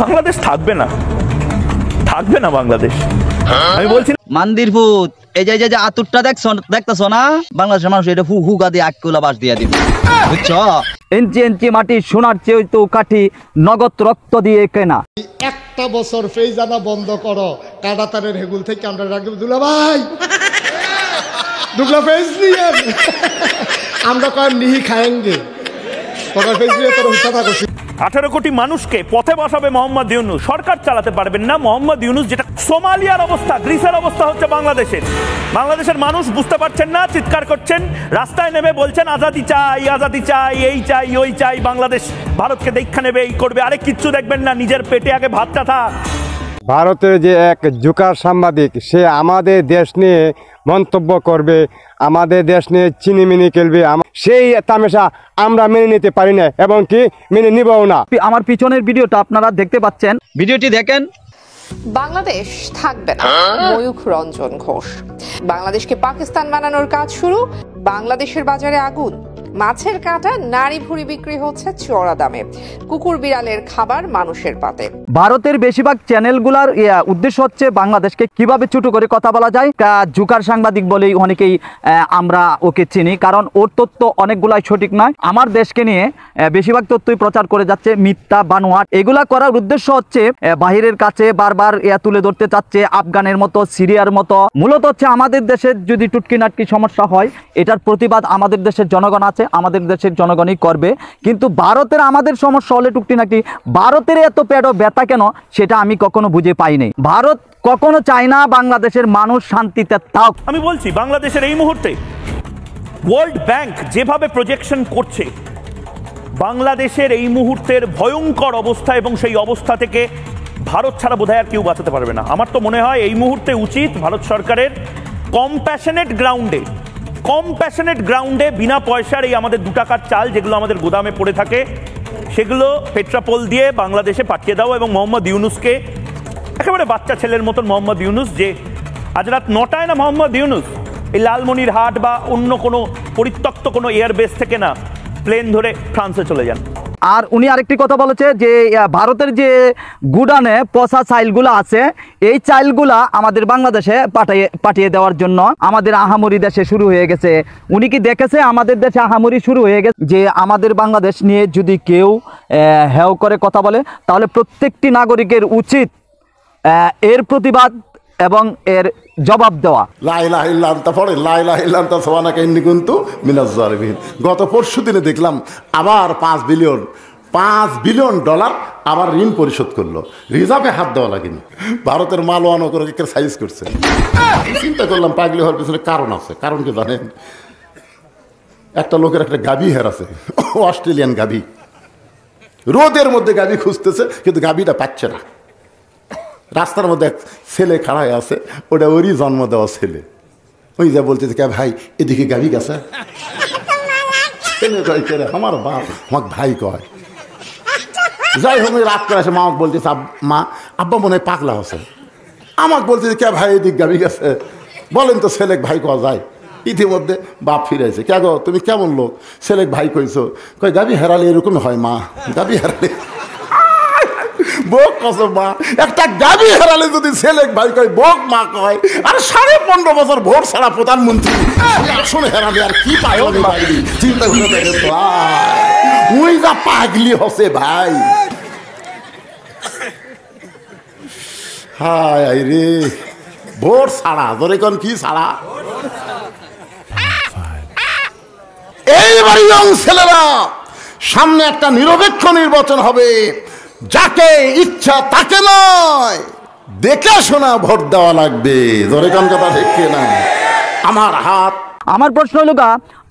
বাংলাদেশ থাকবে না বাংলাদেশ। আমি বলছি মান্দির ভূত এই যে আতুরটা দেখতেছো না, বাংলাদেশের মানুষ এটা হুগা দিয়ে আকুলা বাস দিয়ে দিবে, বুঝছো? ইঞ্চি ইঞ্চি মাটি সোনার চেয়ে তো কাঠি, নগদ রক্ত দিয়ে কেনা। একটা বছর ফেইজানা বন্ধ করো, কাটাতারের হেগুল থেকে আমরা রাখবো দুলা ভাই, দুগলা ফেজ নিয়ে আমরা কয়েক নিহি খায়েঙ্গে, তোরা ফেজ নিয়ে তোর উঠা থাকো। 18 কোটি মানুষকে পথে বসাবে মোহাম্মদ ইউনূস, সরকার চালাতে পারবেন না মোহাম্মদ ইউনূস। যেটা সোমালিয়ার অবস্থা, গ্রিসের অবস্থা হচ্ছে বাংলাদেশের মানুষ বুঝতে পারছেন না, চিৎকার করছেন, রাস্তায় নেমে বলছেন আজাদি চাই, এই চাই ওই চাই, বাংলাদেশ ভারতকে দেখা নেবে, এই করবে। আরে কিচ্ছু দেখবেন না, নিজের পেটে আগে ভাতটা থাক। ভারতের যে এক জুকার সাংবাদিক, সে আমাদের দেশ নিয়ে মন্তব্য করবে, আমাদের দেশ নিয়ে চিনিমিনি খেলবে, সেই তামাশা আমরা মেনে নিতে পারি না এবং কি মেনে নিবও না। আমার পিছনের ভিডিওটা আপনারা দেখতে পাচ্ছেন, ভিডিওটি দেখেন। বাংলাদেশ থাকবে না, ময়ূখ রঞ্জন ঘোষ। বাংলাদেশকে পাকিস্তান বানানোর কাজ শুরু, বাংলাদেশের বাজারে আগুন। মাছের কাঁটা নারী ভুঁড়ি বিক্রি হচ্ছে চড়া দামে, কুকুর বিড়ালের খাবার মানুষের পাতে। ভারতের বেশিরভাগ চ্যানেলগুলোর উদ্দেশ্য হচ্ছে বাংলাদেশকে কিভাবে ছোট করে কথা বলা যায়। জুকার সাংবাদিক বলেই অনেকেই আমরা ওকে চিনি, কারণ ওর তথ্য অনেকগুলাই সঠিক নয়। আমার দেশকে নিয়ে বেশিরভাগ তথ্যই প্রচার করে যাচ্ছে মিথ্যা বানোয়াট। এগুলা করার উদ্দেশ্য হচ্ছে বাহিরের কাছে বারবার তুলে ধরতে চাচ্ছে আফগানের মতো, সিরিয়ার মতো। মূলত হচ্ছে আমাদের দেশের যদি টুটকি নাটকি সমস্যা হয়, এটার প্রতিবাদ আমাদের দেশের জনগণ আছে, আমাদের দেশের জনগণই করবে। কিন্তু ভারতের আমাদের সমস্যা হলে টুকটি নাকি, ভারতের এত পেটও ব্যথা কেন, সেটা আমি কখনো বুঝে পাইনি। ভারত কখনো চায় না বাংলাদেশের মানুষ শান্তিতে থাক। আমি বলছি বাংলাদেশের এই মুহূর্তে ওয়ার্ল্ড ব্যাংক যেভাবে প্রজেকশন করছে, বাংলাদেশের এই মুহূর্তের ভয়ঙ্কর অবস্থা, এবং সেই অবস্থা থেকে ভারত ছাড়া বোধহয় আর কেউ বাঁচাতে পারবে না। আমার তো মনে হয় এই মুহূর্তে উচিত ভারত সরকারের কম্প্যাশনেট গ্রাউন্ডে বিনা পয়সার এই আমাদের 2 টাকার চাল যেগুলো আমাদের গোদামে পড়ে থাকে, সেগুলো পেট্রাপোল দিয়ে বাংলাদেশে পাঠিয়ে দাও। এবং মোহাম্মদ ইউনূসকে, একেবারে বাচ্চা ছেলের মতন মোহাম্মদ ইউনূস, যে আজ রাত 9টায় না মোহাম্মদ ইউনূস এই লালমনিরহাট বা অন্য কোনো পরিত্যক্ত কোনো এয়ারবেস থেকে না প্লেন ধরে ফ্রান্সে চলে যান। আর উনি আরেকটি কথা বলেছে যে ভারতের যে গুডানে পচা চাইলগুলো আছে, এই চাইলগুলা আমাদের বাংলাদেশে পাঠিয়ে দেওয়ার জন্য আমাদের আহামরি দেশে শুরু হয়ে গেছে। উনি কি দেখেছে আমাদের দেশে আহামরি শুরু হয়ে গেছে? যে আমাদের বাংলাদেশ নিয়ে যদি কেউ হেও করে কথা বলে, তাহলে প্রত্যেকটি নাগরিকের উচিত এর প্রতিবাদ এবং এর জবাব দেওয়া। গত পরশু দিনে দেখলাম আবার $5 বিলিয়ন আবার ঋণ পরিশোধ করলো, রিজার্ভে হাত দেওয়া লাগেনি। ভারতের মাল ওয়ানো করে সাইজ করছে। চিন্তা করলাম পাগলি হওয়ার পিছনে কারণ আছে। কারণ কি জানেন? একটা লোকের একটা গাভী হেরাছে, অস্ট্রেলিয়ান গাভী, রোদের মধ্যে গাভী খুঁজতেছে কিন্তু গাভীটা পাচ্ছে না। রাস্তার মধ্যে এক ছেলে খাড়ায় আছে, ওটা ওরই জন্ম দেওয়া ছেলে। ওই যা বলতেছে কে ভাই এদিকে গাভী গেছে, ছেলে কয় কে আমার বাপ, আমাকে ভাই কয়। যাই হোক রাত করে আসে, মা আমাকে বলতেছে মা আব্বা মনে হয় পাগলা আছে। আমাকে বলতেছে কে ভাই এদিকে গাভী গেছে, বলেন তো ছেলে ভাই কয়া যায়। ইতিমধ্যে বাপ ফিরেছে, কে গো তুমি কেমন লোক, ছেলে ভাই কইছো? কয় গাভী হারালে এরকম হয় মা, গাভী হারালে বোক কসম মা, একটা গাভী হারালে যদি ছেলে ভাই কয় বোক মা কয়, আর 15.5 বছর ভোট ছাড়া প্রধানমন্ত্রী আসলে হারালে আর কি পায়? চিন্তা করে দেখেন তো, ওই যা পাগলি হসে ভাই। হায় রে, ভোট ছাড়া ধরে কোন কি ছাড়া? এইবার ইয়ং ছেলেরা, সামনে একটা নিরপেক্ষ নির্বাচন হবে, যাকে ইচ্ছা তাকে নয় দেখে শোনা ভোট দেওয়া লাগবে। ধরে কোন কথা ঠিক না? আমার প্রশ্ন হলো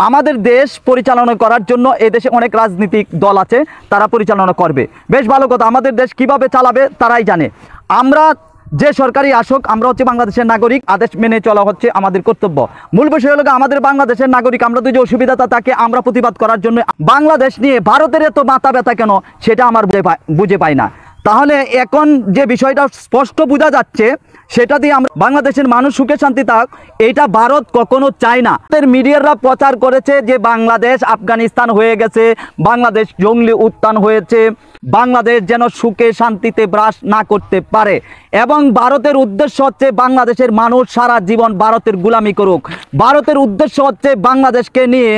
আমাদের দেশ পরিচালনা করার জন্য এদেশে অনেক রাজনৈতিক দল আছে, তারা পরিচালনা করবে, বেশ ভালো কথা। আমাদের দেশ কিভাবে চালাবে তারাই জানে। আমরা যে সরকারি আসুক, আমরা হচ্ছে বাংলাদেশের নাগরিক, আদেশ মেনে চলা হচ্ছে আমাদের কর্তব্য। মূল বিষয় হলো আমাদের বাংলাদেশের নাগরিক, আমরা তো যে অসুবিধাটা তাকে আমরা প্রতিবাদ করার জন্য। বাংলাদেশ নিয়ে ভারতের এত মাথা ব্যথা কেন, সেটা আমার বুঝে পাই না। তাহলে এখন যে বিষয়টা স্পষ্ট বোঝা যাচ্ছে সেটা দিয়ে আমরা বাংলাদেশের মানুষ সুখে শান্তি থাক, এটা ভারত কখনো চায় না। মিডিয়ারা প্রচার করেছে যে বাংলাদেশ আফগানিস্তান হয়ে গেছে, বাংলাদেশ জঙ্গলি উত্থান হয়েছে, বাংলাদেশ যেন সুখে শান্তিতে বাস না করতে পারে, এবং ভারতের উদ্দেশ্য হচ্ছে বাংলাদেশের মানুষ সারা জীবন ভারতের গোলামি করুক। ভারতের উদ্দেশ্য হচ্ছে বাংলাদেশকে নিয়ে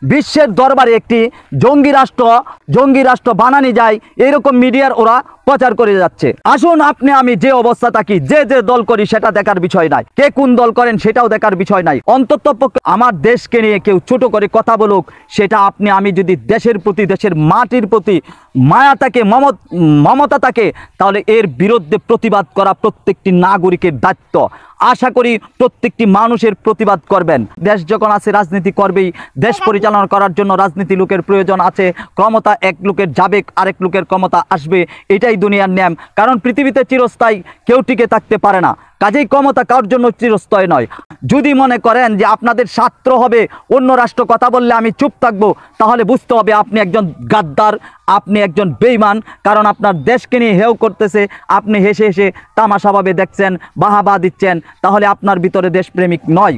বিশ্বের দরবারে একটি জঙ্গি রাষ্ট্র বানানো যায়, এরকম মিডিয়ার ওরা প্রচার করে যাচ্ছে। আসুন আপনি আমি যে অবস্থা থাকি, যে দল করি সেটা দেখার বিষয় নাই, কে কোন দল করেন সেটাও দেখার বিষয় নাই। অন্তত আমার দেশকে নিয়ে কেউ ছোট করে কথা বলুক, সেটা আপনি আমি যদি দেশের প্রতি, দেশের মাটির প্রতি মায়া থাকে, মমতা থাকে, তাহলে এর বিরুদ্ধে প্রতিবাদ করা প্রত্যেকটি নাগরিকের দায়িত্ব। আশা করি প্রত্যেকটি মানুষের প্রতিবাদ করবেন। দেশ যখন আছে রাজনীতি করবেই, দেশ পরিচালনা করার জন্য রাজনীতি লোকের প্রয়োজন আছে। ক্ষমতা এক লোকের যাবে, আরেক লোকের ক্ষমতা আসবে, এটাই দুনিয়ার নিয়ম। কারণ পৃথিবীতে চিরস্থায়ী কেউ টিকে থাকতে পারে না, কাজেই ক্ষমতা কারোর জন্য চিরস্থায়ী নয়। যদি মনে করেন যে আপনাদের ছাত্র হবে অন্য রাষ্ট্র কথা বললে আমি চুপ থাকবো, তাহলে বুঝতে হবে আপনি একজন গাদ্দার, আপনি একজন বেঈমান। কারণ আপনার দেশকে নিয়ে হেয় করতেছে, আপনি হেসে হেসে তামাশাভাবে দেখছেন, বাহাবা দিচ্ছেন, তাহলে আপনার ভিতরে দেশপ্রেমিক নয়।